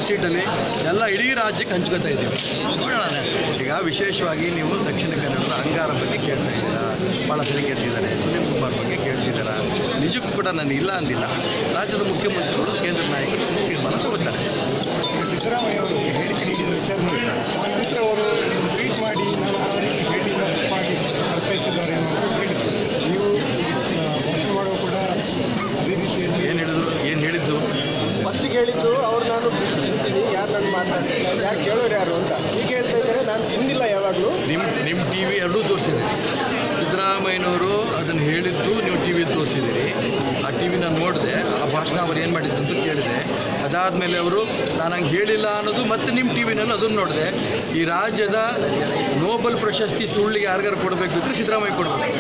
ಸೀಟಲ್ಲಿ ಎಲ್ಲ ಇಡೀ ರಾಜ್ಯಕ್ಕೆ ಹಂಚ್ಕೊತಾ ಇದ್ದೀವಿ. ನೋಡೋಣ. ಈಗ ವಿಶೇಷವಾಗಿ ನೀವು ದಕ್ಷಿಣ ಕನ್ನಡದ ಅಂಗಾರ ಬಗ್ಗೆ ಕೇಳ್ತಾ ಇದ್ದೀರಾ, ಭಾಳ ಸರಿ ಕೇಳ್ತಿದ್ದಾರೆ. ಸುನೀಲ್ ಕುಮಾರ್ ಬಗ್ಗೆ ಕೇಳ್ತಿದ್ದೀರಾ. ನಿಜಕ್ಕೂ ಕೂಡ ನಾನು ಇಲ್ಲ ಅಂದಿಲ್ಲ. ರಾಜ್ಯದ ಮುಖ್ಯಮಂತ್ರಿಗಳು, ಕೇಂದ್ರ ನಾಯಕರು ತೀರ್ಮಾನ ತಗೋತಾರೆ. ಸಿದ್ದರಾಮಯ್ಯ ಅವರು ಹೇಳಿಕೆ ನೀಡಿದ ವಿಚಾರ ಆ ನಂತರ ಅವರು ಟ್ವೀಟ್ ಮಾಡಿ ನಾನು ಆ ರೀತಿ ಹೇಳಿದ ತಪ್ಪಾಗಿ ಅರ್ಥೈಸಿದ್ದಾರೆ ಅನ್ನೋದು ಹೇಳಿದರು. ನೀವು ಭಾಷಣ ಮಾಡುವ ಕೂಡ ಅದೇ ರೀತಿಯಲ್ಲಿ ಏನು ಹೇಳಿದ್ದು ಫಸ್ಟಿಗೆ ಹೇಳಿದ್ದು ಅವ್ರು ನಾನು ತಿಂತೀನಿ, ಯಾರು ನನ್ನ ಮಾತಾಡ್ತೀನಿ, ಯಾರು ಕೇಳೋರು ಯಾರು ಅಂತ. ಈಗ ಹೇಳ್ತಾ ಇದ್ದಾರೆ ನಾನು ತಿಂದಿಲ್ಲ ಯಾವಾಗಲೂ. ನಿಮ್ಮ ಟಿ ವಿ ಎರಡೂ ತೋರಿಸಿದ್ದೀರಿ. ಸಿದ್ದರಾಮಯ್ಯನವರು ಅದನ್ನು ಹೇಳಿದ್ದು ನೀವು ಟಿ ವಿ ತೋರಿಸಿದ್ದೀರಿ. ಆ ಟಿ ವಿ ನಾನು ನೋಡಿದೆ. ಆ ಭಾಷಣ ಅವ್ರು ಏನು ಮಾಡಿದ್ರು ಅಂತ ಕೇಳಿದೆ. ಅದಾದಮೇಲೆ ಅವರು ನಾನು ಹಂಗೆ ಹೇಳಿಲ್ಲ ಅನ್ನೋದು ಮತ್ತೆ ನಿಮ್ಮ ಟಿ ವಿನಲ್ಲೂ ಅದನ್ನು ನೋಡಿದೆ. ಈ ರಾಜ್ಯದ ನೋಬೆಲ್ ಪ್ರಶಸ್ತಿ ಸುಳ್ಳಿಗೆ ಯಾರಿಗಾರು ಕೊಡಬೇಕಿದ್ರೆ ಸಿದ್ದರಾಮಯ್ಯ ಕೊಡಬೇಕು.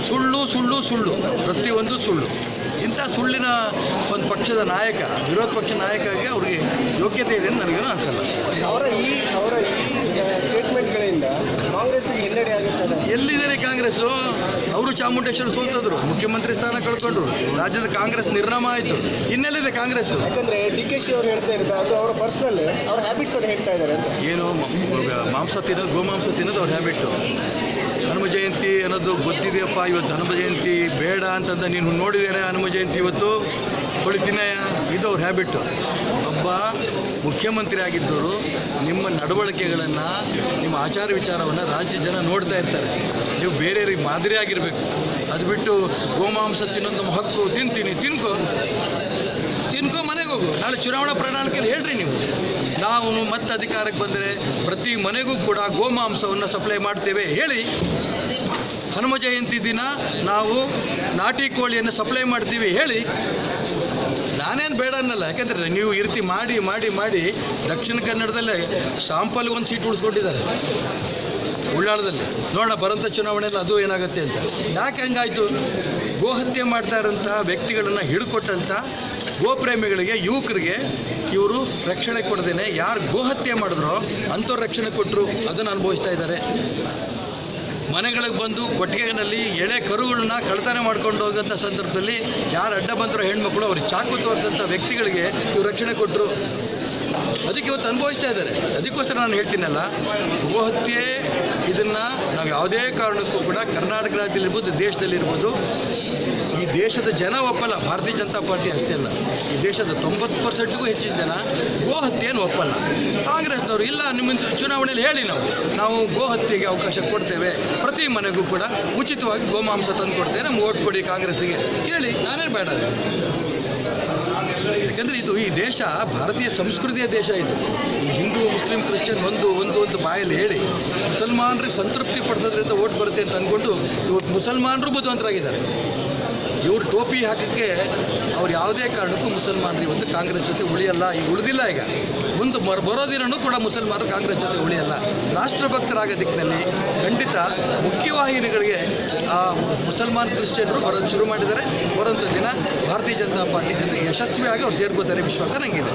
ಸುಳ್ಳು ಸುಳ್ಳು ಸುಳ್ಳು, ಪ್ರತಿಯೊಂದು ಸುಳ್ಳು. ಇಂಥ ಸುಳ್ಳಿನ ಒಂದು ಪಕ್ಷದ ನಾಯಕ, ವಿರೋಧ ಪಕ್ಷ ನಾಯಕಗೆ ಅವ್ರಿಗೆ ಯೋಗ್ಯತೆ ಇದೆ ಅಂತ ನನಗೇನು ಅನಿಸಲ್ಲ. ಅವರ ಈ ಸ್ಟೇಟ್ಮೆಂಟ್ಗಳಿಂದ ಕಾಂಗ್ರೆಸ್ಗೆ ಹಿನ್ನಡೆ ಆಗುತ್ತದೆ. ಎಲ್ಲಿದ್ದಾರೆ ಕಾಂಗ್ರೆಸ್ಸು? ಅವರು ಚಾಮುಂಡೇಶ್ವರಿ ಸೋತದ್ರು, ಮುಖ್ಯಮಂತ್ರಿ ಸ್ಥಾನ ಕಳ್ಕೊಂಡ್ರು, ರಾಜ್ಯದ ಕಾಂಗ್ರೆಸ್ ನಿರ್ನಾಮ ಆಯಿತು. ಇನ್ನೆಲ್ಲಿದೆ ಕಾಂಗ್ರೆಸ್ಸು? ಯಾಕಂದರೆ DKಶಿ ಅವರು ಹೇಳ್ತಾ ಇದ್ದಾರೆ ಅದು ಅವರ ಪರ್ಸನಲ್, ಅವ್ರ ಹ್ಯಾಬಿಟ್ಸ್ ಅನ್ನು ಹೇಳ್ತಾ ಇದ್ದಾರೆ ಅಂತ. ಏನು ಮಾಂಸ ತಿನ್ನೋದು, ಗೋಮಾಂಸ ತಿನ್ನೋದು ಅವ್ರ ಹ್ಯಾಬಿಟ್ಟು. ಹನುಮ ಜಯಂತಿ ಅನ್ನೋದು ಗೊತ್ತಿದೆಯಪ್ಪ. ಇವತ್ತು ಹನುಮ ಜಯಂತಿ ಬೇಡ ಅಂತಂದ ನೀನು ನೋಡಿದ್ದೇನೆ. ಹನುಮ ಜಯಂತಿ ಇವತ್ತು ಹೊಳಿತೀನೆ, ಇದು ಅವ್ರ ಹ್ಯಾಬಿಟ್ಟು. ಒಬ್ಬ ಮುಖ್ಯಮಂತ್ರಿ ಆಗಿದ್ದವರು ನಿಮ್ಮ ನಡವಳಿಕೆಗಳನ್ನು, ನಿಮ್ಮ ಆಚಾರ ವಿಚಾರವನ್ನು ರಾಜ್ಯ ಜನ ನೋಡ್ತಾ ಇರ್ತಾರೆ. ನೀವು ಬೇರೆಯವ್ರಿಗೆ ಮಾದರಿ ಆಗಿರಬೇಕು. ಅದು ಬಿಟ್ಟು ಗೋಮಾಂಸ ತಿನ್ನೋದು ನಮ್ಮ ಹಕ್ಕು, ತಿಂತೀನಿ, ತಿನ್ಕೋ ಮನೆಗೆ ಹೋಗು. ನಾಳೆ ಚುನಾವಣಾ ಪ್ರಣಾಳಿಕೆಯಲ್ಲಿ ಹೇಳ್ರಿ ನೀವು, ನಾವು ಮತ್ತೆ ಅಧಿಕಾರಕ್ಕೆ ಬಂದರೆ ಪ್ರತಿ ಮನೆಗೂ ಕೂಡ ಗೋಮಾಂಸವನ್ನು ಸಪ್ಲೈ ಮಾಡ್ತೇವೆ ಹೇಳಿ. ಹನುಮ ಜಯಂತಿ ದಿನ ನಾವು ನಾಟಿ ಕೋಳಿಯನ್ನು ಸಪ್ಲೈ ಮಾಡ್ತೀವಿ ಹೇಳಿ. ನಾನೇನು ಬೇಡ ಅನ್ನಲ್ಲ. ಯಾಕೆಂದರೆ ನೀವು ಈ ರೀತಿ ಮಾಡಿ ಮಾಡಿ ಮಾಡಿ ದಕ್ಷಿಣ ಕನ್ನಡದಲ್ಲೇ ಶಾಂಪಲ್ಗೆ ಒಂದು ಸೀಟ್ ಉಳಿಸ್ಕೊಂಡಿದ್ದಾರೆ, ಉಳ್ಳಾಳದಲ್ಲಿ. ನೋಡೋಣ ಬರೋಂಥ ಚುನಾವಣೆಯಲ್ಲಿ ಅದು ಏನಾಗುತ್ತೆ ಅಂತ. ಯಾಕೆ ಹಂಗಾಯಿತು? ಗೋಹತ್ಯೆ ಮಾಡ್ತಾ ಇರೋಂಥ ವ್ಯಕ್ತಿಗಳನ್ನು ಹಿಡ್ಕೊಟ್ಟಂಥ ಗೋಪ್ರೇಮಿಗಳಿಗೆ, ಯುವಕರಿಗೆ ಇವರು ರಕ್ಷಣೆ ಕೊಡದೇನೆ ಯಾರು ಗೋಹತ್ಯೆ ಮಾಡಿದ್ರೋ ಅಂಥವ್ರು ರಕ್ಷಣೆ ಕೊಟ್ಟರು. ಅದನ್ನು ಅನುಭವಿಸ್ತಾ ಇದ್ದಾರೆ. ಮನೆಗಳಿಗೆ ಬಂದು ಕೊಟ್ಟಿಗೆನಲ್ಲಿ ಎಳೆ ಕರುಗಳನ್ನ ಕಳ್ತನ ಮಾಡ್ಕೊಂಡು ಹೋಗೋಂಥ ಸಂದರ್ಭದಲ್ಲಿ ಯಾರು ಅಡ್ಡ ಬಂದರೋ ಹೆಣ್ಮಕ್ಳು ಅವ್ರಿಗೆ ಚಾಕು ತೋರಿಸೋಂಥ ವ್ಯಕ್ತಿಗಳಿಗೆ ಇವರು ರಕ್ಷಣೆ ಕೊಟ್ಟರು. ಅದಕ್ಕೆ ಇವತ್ತು ಅನುಭವಿಸ್ತಾ ಇದ್ದಾರೆ. ಅದಕ್ಕೋಸ್ಕರ ನಾನು ಹೇಳ್ತೀನಲ್ಲ, ಗೋಹತ್ಯೆ ಇದನ್ನು ನಾವು ಯಾವುದೇ ಕಾರಣಕ್ಕೂ ಕೂಡ ಕರ್ನಾಟಕ ರಾಜ್ಯದಲ್ಲಿರ್ಬೋದು, ದೇಶದಲ್ಲಿರ್ಬೋದು, ಈ ದೇಶದ ಜನ ಒಪ್ಪಲ್ಲ. ಭಾರತೀಯ ಜನತಾ ಪಾರ್ಟಿ ಅಷ್ಟೇ ಅಲ್ಲ, ಈ ದೇಶದ 90%ಗೂ ಹೆಚ್ಚಿನ ಜನ ಗೋಹತ್ಯೆಯನ್ನು ಒಪ್ಪಲ್ಲ. ಕಾಂಗ್ರೆಸ್ನವರು ಇಲ್ಲ, ನಿಮ್ಮ ಚುನಾವಣೆಯಲ್ಲಿ ಹೇಳಿ ನಾವು ಗೋಹತ್ಯೆಗೆ ಅವಕಾಶ ಕೊಡ್ತೇವೆ, ಪ್ರತಿ ಮನೆಗೂ ಕೂಡ ಉಚಿತವಾಗಿ ಗೋಮಾಂಸ ತಂದು ಕೊಡ್ತೇವೆ, ನಮ್ಗೆ ಓಟ್ ಕೊಡಿ ಕಾಂಗ್ರೆಸ್ಸಿಗೆ ಹೇಳಿ. ನಾನೇನು ಬೇಡ. ಯಾಕಂದರೆ ಇದು ಈ ದೇಶ ಭಾರತೀಯ ಸಂಸ್ಕೃತಿಯ ದೇಶ. ಇದು ಹಿಂದೂ, ಮುಸ್ಲಿಂ, ಕ್ರಿಶ್ಚಿಯನ್ ಒಂದು ಬಾಯಲ್ಲಿ ಹೇಳಿ ಮುಸಲ್ಮಾನರಿಗೆ ಸಂತೃಪ್ತಿ ಪಡಿಸೋದ್ರಿಂದ ಓಟ್ ಬರುತ್ತೆ ಅಂತ ಅಂದ್ಕೊಂಡು ಇವತ್ತು ಮುಸಲ್ಮಾನರು ಬುದ್ಧಿವಂತರಾಗಿದ್ದಾರೆ. ಇವರು ಟೋಪಿ ಹಾಕೋಕ್ಕೆ ಅವ್ರು ಯಾವುದೇ ಕಾರಣಕ್ಕೂ ಮುಸಲ್ಮಾನರು ಇವತ್ತು ಕಾಂಗ್ರೆಸ್ ಜೊತೆ ಉಳಿಯಲ್ಲ. ಈಗ ಉಳಿದಿಲ್ಲ. ಈಗ ಮುಂದೆ ಬರೋ ದಿನವೂ ಕೂಡ ಮುಸಲ್ಮಾನರು ಕಾಂಗ್ರೆಸ್ ಜೊತೆ ಉಳಿಯಲ್ಲ. ರಾಷ್ಟ್ರಭಕ್ತರಾಗೋ ದಿಕ್ಕಿನಲ್ಲಿ ಖಂಡಿತ ಮುಖ್ಯವಾಹಿನಿಗಳಿಗೆ ಮುಸಲ್ಮಾನ್ ಕ್ರಿಶ್ಚಿಯನ್ರು ಬರೋದು ಶುರು ಮಾಡಿದ್ದಾರೆ. ಬರೋಂಥ ದಿನ ಭಾರತೀಯ ಜನತಾ ಪಾರ್ಟಿ ಜೊತೆ ಯಶಸ್ವಿಯಾಗಿ ಅವ್ರು ಸೇರ್ಕೋತಾರೆ ವಿಶ್ವಾಸ ನನಗಿದೆ.